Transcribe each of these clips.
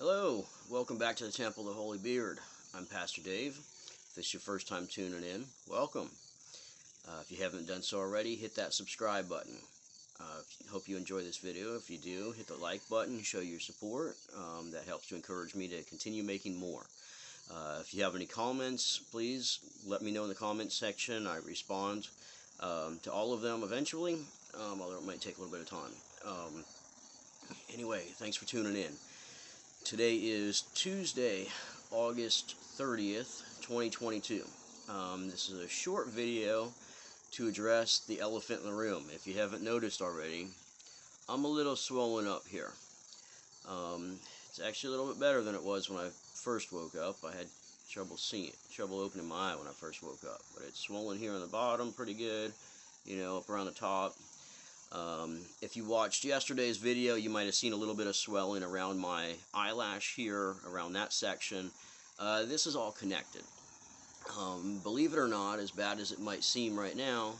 Hello, welcome back to the Temple of the Holy Beard. I'm Pastor Dave. If this is your first time tuning in, welcome. If you haven't done so already, hit that subscribe button. Hope you enjoy this video. If you do, hit the like button, show your support. That helps to encourage me to continue making more. If you have any comments, please let me know in the comments section. I respond to all of them eventually, although it might take a little bit of time. Anyway, thanks for tuning in. Today is Tuesday, August 30th, 2022. This is a short video to address the elephant in the room. If you haven't noticed already, I'm a little swollen up here. It's actually a little bit better than it was when I first woke up. I had trouble opening my eye when I first woke up. But it's swollen here on the bottom pretty good, up around the top. If you watched yesterday's video, you might have seen a little bit of swelling around my eyelash here, around that section. This is all connected. Believe it or not, as bad as it might seem right now,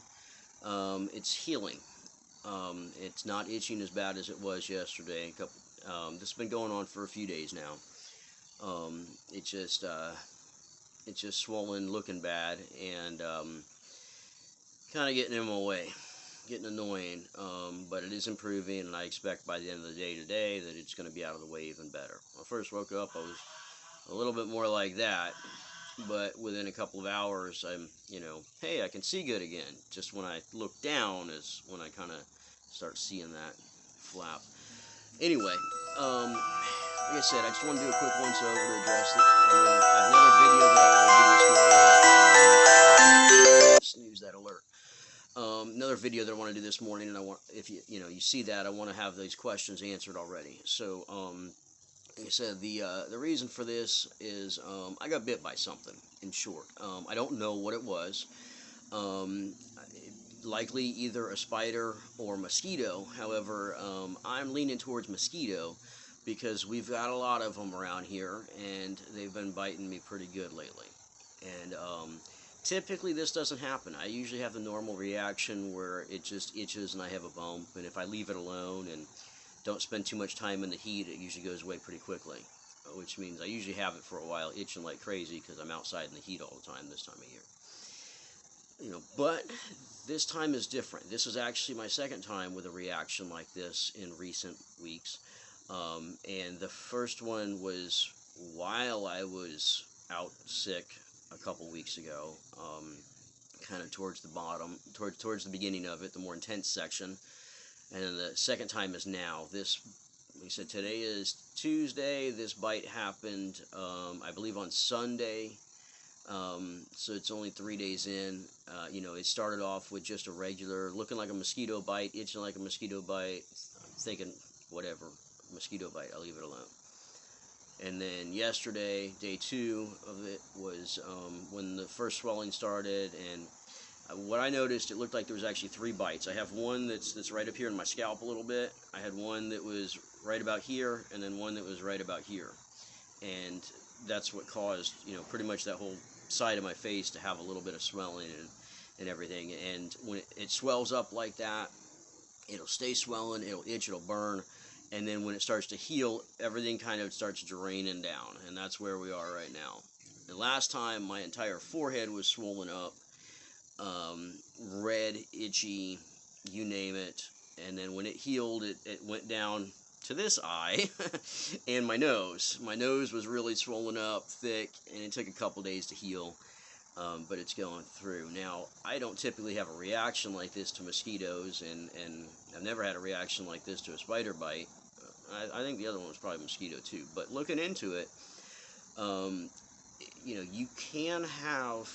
it's healing. It's not itching as bad as it was yesterday. This has been going on for a few days now. It's just swollen, looking bad, and kind of getting in my way. Getting annoying, but it is improving, and I expect by the end of the day today that it's going to be out of the way even better. When I first woke up, I was a little bit more like that, but within a couple of hours, I'm, hey, I can see good again. Just when I look down is when I kind of start seeing that flap. Anyway, like I said, I just want to do a quick once-over to address it. I have another video that I want to do this morning. Snooze that alert. Another video that I want to do this morning, and if you see that, I want to have these questions answered already. So, like I said, the reason for this is I got bit by something. In short, I don't know what it was. Likely either a spider or mosquito. However, I'm leaning towards mosquito because we've got a lot of them around here, and they've been biting me pretty good lately. And typically this doesn't happen. I usually have the normal reaction where it just itches and I have a bump, and if I leave it alone and don't spend too much time in the heat, it usually goes away pretty quickly, which means I usually have it for a while itching like crazy because I'm outside in the heat all the time this time of year. But this time is different. This is actually my second time with a reaction like this in recent weeks, and the first one was while I was out sick a couple weeks ago, kind of towards the bottom, towards the beginning of it, the more intense section. And then the second time is now. This, like I said, today is Tuesday. This bite happened, I believe, on Sunday. So it's only 3 days in. It started off with just a regular, looking like a mosquito bite, itching like a mosquito bite. I'm thinking, whatever, mosquito bite, I'll leave it alone. And then yesterday, day 2 of it, was when the first swelling started, and what I noticed, it looked like there was actually 3 bites. I have one that's right up here in my scalp a little bit. I had one that was right about here, and then one that was right about here. And that's what caused, pretty much that whole side of my face to have a little bit of swelling and everything. And when it swells up like that, it'll stay swelling, it'll itch, it'll burn. And then when it starts to heal, everything kind of starts draining down. And that's where we are right now. The last time, my entire forehead was swollen up. Red, itchy, you name it. And then when it healed, it went down to this eye and my nose. My nose was really swollen up, thick, and it took a couple days to heal. But it's going through. Now, I don't typically have a reaction like this to mosquitoes, and I've never had a reaction like this to a spider bite. I think the other one was probably mosquito too. But looking into it, you can have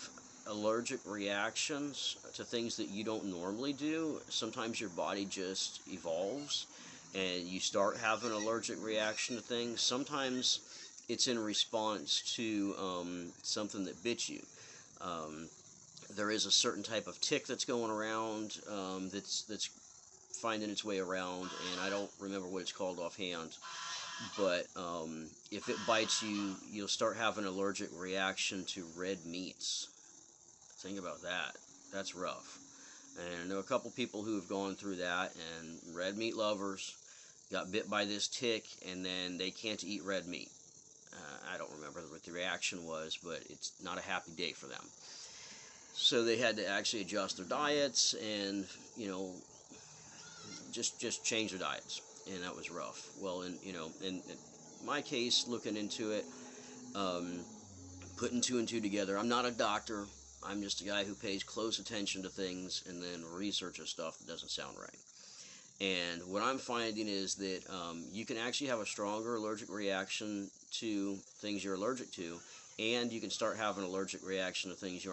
allergic reactions to things that you don't normally do. Sometimes your body just evolves, and you start having an allergic reaction to things. Sometimes it's in response to something that bit you. There is a certain type of tick that's going around that's finding its way around, and I don't remember what it's called offhand, but if it bites you, you'll start having an allergic reaction to red meats. Think about that. That's rough. And I know a couple people who have gone through that, and red meat lovers, got bit by this tick, and then they can't eat red meat. I don't remember what the reaction was, but it's not a happy day for them. So they had to actually adjust their diets and, just change their diets, and that was rough. Well, in my case, looking into it, um, putting two and two together. I'm not a doctor. I'm just a guy who pays close attention to things and then researches stuff that doesn't sound right. And what I'm finding is that you can actually have a stronger allergic reaction to things you're allergic to, and you can start having an allergic reaction to things you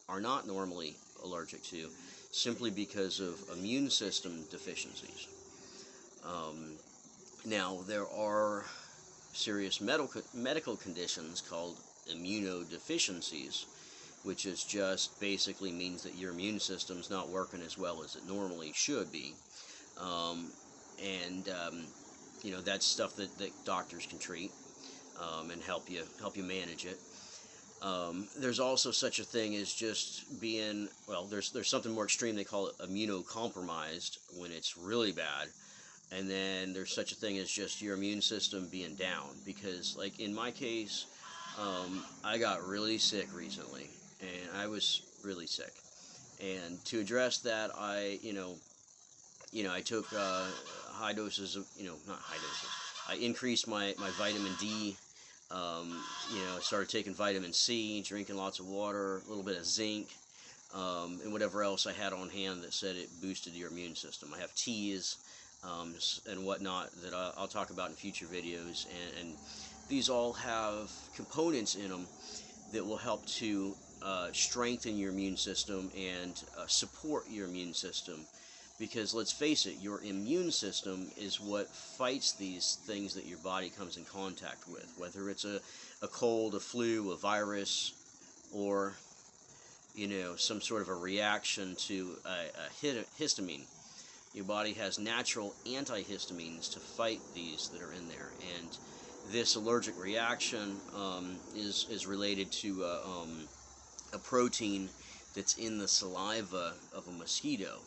are not normally allergic to, simply because of immune system deficiencies. Um, Now, there are serious medical conditions called immunodeficiencies, which is just basically means that your immune system's not working as well as it normally should be. Um, and that's stuff that doctors can treat, and help you manage it. There's also such a thing as just being, well, there's something more extreme. They call it immunocompromised when it's really bad. And then there's such a thing as just your immune system being down, because, like, in my case, I got really sick recently, and I was really sick. And to address that, I took high doses of, not high doses. I increased my vitamin D. I started taking vitamin C, drinking lots of water, a little bit of zinc, and whatever else I had on hand that said it boosted your immune system. I have teas, and whatnot that I'll talk about in future videos, and these all have components in them that will help to strengthen your immune system and support your immune system. Because let's face it, your immune system is what fights these things that your body comes in contact with, whether it's a cold, a flu, a virus, or some sort of a reaction to a histamine. Your body has natural antihistamines to fight these that are in there, and this allergic reaction is related to a protein that's in the saliva of a mosquito,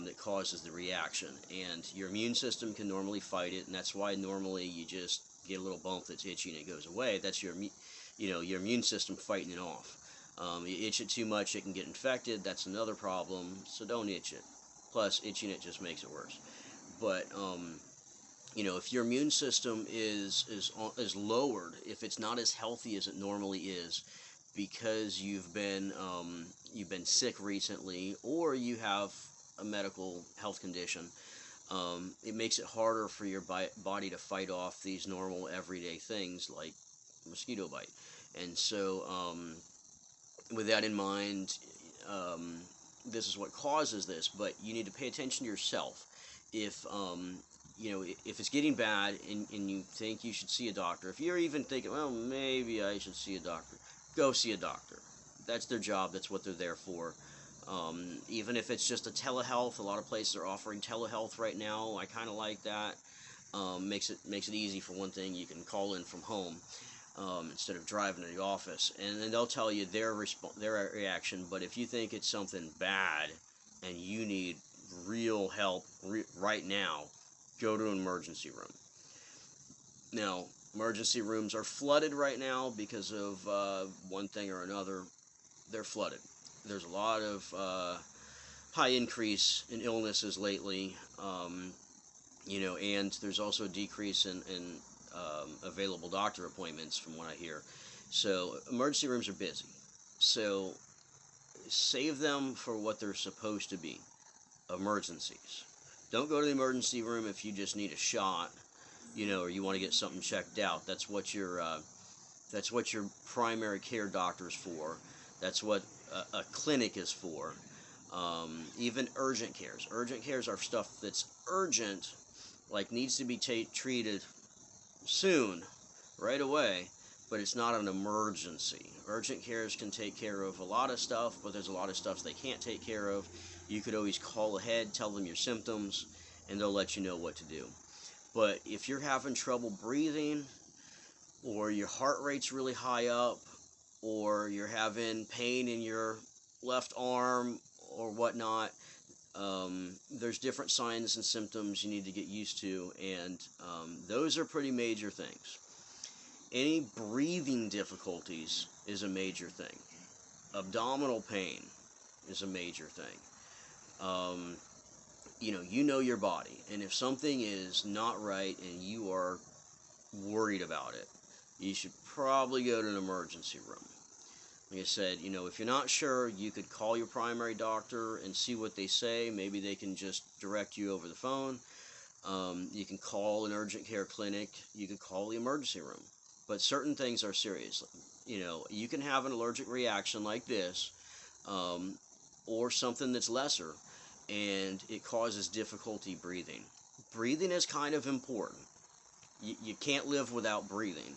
that causes the reaction, and your immune system can normally fight it, and that's why normally you just get a little bump that's itchy and it goes away. That's your immune system fighting it off. You itch it too much, it can get infected. That's another problem, so don't itch it. Plus, itching it just makes it worse. But if your immune system is lowered, if it's not as healthy as it normally is, because you've been sick recently, or you have a medical health condition, it makes it harder for your body to fight off these normal everyday things like mosquito bite. And so, with that in mind, this is what causes this, but you need to pay attention to yourself. If if it's getting bad and you think you should see a doctor, if you're even thinking, well, maybe I should see a doctor, go see a doctor. That's their job. That's what they're there for. Even if it's just a telehealth, a lot of places are offering telehealth right now. I kind of like that. Makes it easy. For one thing, you can call in from home instead of driving to the office, and then they'll tell you their reaction. But if you think it's something bad and you need real help right now, go to an emergency room. Now, emergency rooms are flooded right now because of one thing or another. They're flooded. There's a lot of high increase in illnesses lately, and there's also a decrease in available doctor appointments from what I hear. So emergency rooms are busy. So save them for what they're supposed to be, emergencies. Don't go to the emergency room if you just need a shot, or you want to get something checked out. That's what your primary care doctor's for. That's what a clinic is for. Even urgent cares. Urgent cares are stuff that's urgent, like needs to be treated soon, right away, but it's not an emergency. Urgent cares can take care of a lot of stuff, but there's a lot of stuff they can't take care of. You could always call ahead, tell them your symptoms, and they'll let you know what to do. But if you're having trouble breathing, or your heart rate's really high up, or you're having pain in your left arm or whatnot, there's different signs and symptoms you need to get used to, and those are pretty major things. Any breathing difficulties is a major thing. Abdominal pain is a major thing. You know your body, and if something is not right and you are worried about it, you should probably go to an emergency room. Like I said, if you're not sure, you could call your primary doctor and see what they say. Maybe they can just direct you over the phone. You can call an urgent care clinic. You could call the emergency room. But certain things are serious. You can have an allergic reaction like this, or something that's lesser, and it causes difficulty breathing. Breathing is kind of important. You can't live without breathing.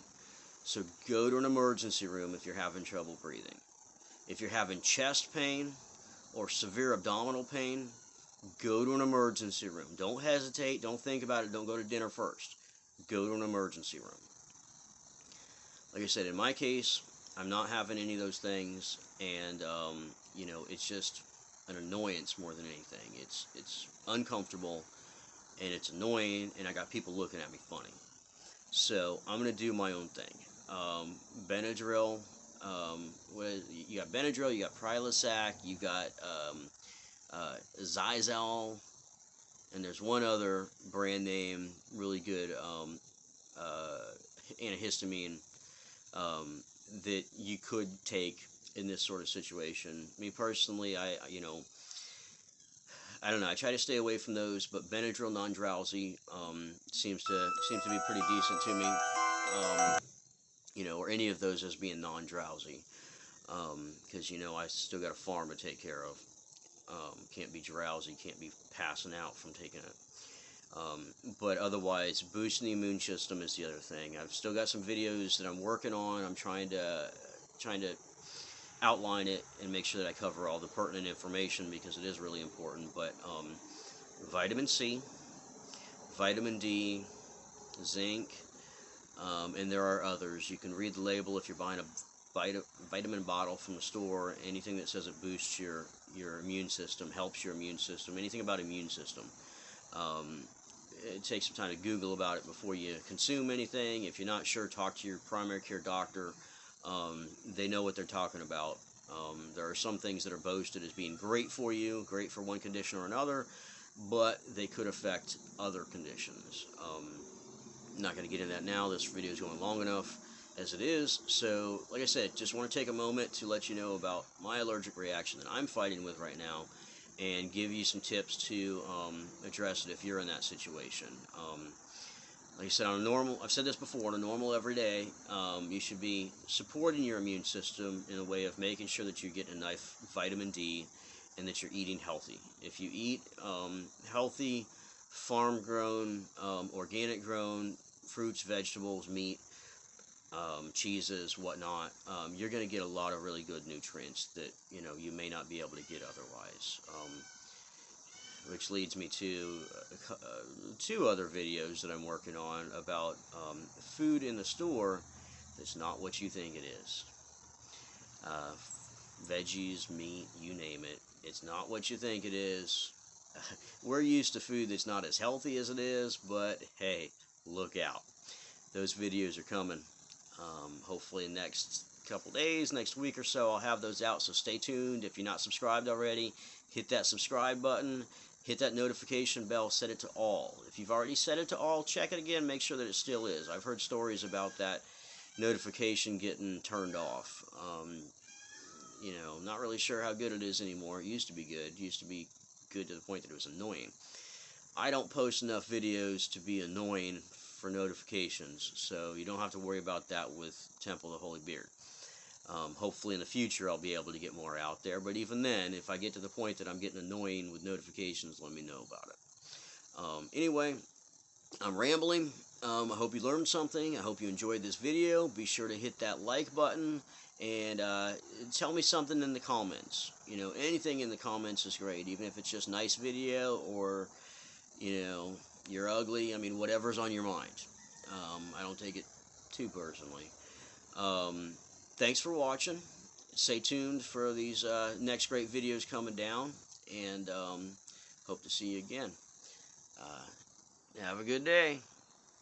So go to an emergency room if you're having trouble breathing. If you're having chest pain or severe abdominal pain, go to an emergency room. Don't hesitate. Don't think about it. Don't go to dinner first. Go to an emergency room. Like I said, in my case, I'm not having any of those things, and it's just an annoyance more than anything. It's uncomfortable, and it's annoying, and I got people looking at me funny. So I'm going to do my own thing. Benadryl, you got Benadryl, you got Prilosec, you got Zizal, and there's one other brand name, really good antihistamine that you could take in this sort of situation. Me personally, I don't know. I try to stay away from those, but Benadryl non-drowsy seems to be pretty decent to me. Or any of those as being non-drowsy, because I still got a farm to take care of. Can't be drowsy, can't be passing out from taking it. But otherwise, boosting the immune system is the other thing. I've still got some videos that I'm working on. I'm trying to outline it and make sure that I cover all the pertinent information, because it is really important. But vitamin C, vitamin D, zinc, and there are others. You can read the label if you're buying a vitamin bottle from the store. Anything that says it boosts your immune system, helps your immune system, anything about immune system. It takes some time to Google about it before you consume anything. If you're not sure, talk to your primary care doctor. They know what they're talking about. There are some things that are boasted as being great for you, great for one condition or another, but they could affect other conditions. I'm not going to get into that now. This video is going long enough as it is. So, like I said, just want to take a moment to let you know about my allergic reaction that I'm fighting with right now, and give you some tips to address it if you're in that situation. Like I said, I've said this before, on a normal everyday, you should be supporting your immune system in a way of making sure that you're getting enough vitamin D and that you're eating healthy. If you eat healthy, farm-grown, organic-grown fruits, vegetables, meat, cheeses, whatnot, you're going to get a lot of really good nutrients that you may not be able to get otherwise. Which leads me to two other videos that I'm working on about food in the store that's not what you think it is. Veggies, meat, you name it. It's not what you think it is. We're used to food that's not as healthy as it is, but hey, look out. Those videos are coming. Hopefully next couple days, next week or so, I'll have those out, so stay tuned. If you're not subscribed already, hit that subscribe button, hit that notification bell, set it to all. If you've already set it to all, check it again, make sure that it still is. I've heard stories about that notification getting turned off. Not really sure how good it is anymore. It used to be good. It used to be good to the point that it was annoying. I don't post enough videos to be annoying for notifications, so you don't have to worry about that with Temple of the Holy Beard. Hopefully in the future I'll be able to get more out there, but even then, if I get to the point that I'm getting annoying with notifications, let me know about it. Anyway, I'm rambling. I hope you learned something. I hope you enjoyed this video. Be sure to hit that like button, and tell me something in the comments. Anything in the comments is great, even if it's just nice video, or you're ugly. I mean, whatever's on your mind. I don't take it too personally. Thanks for watching. Stay tuned for these next great videos coming down, and Hope to see you again. Have a good day.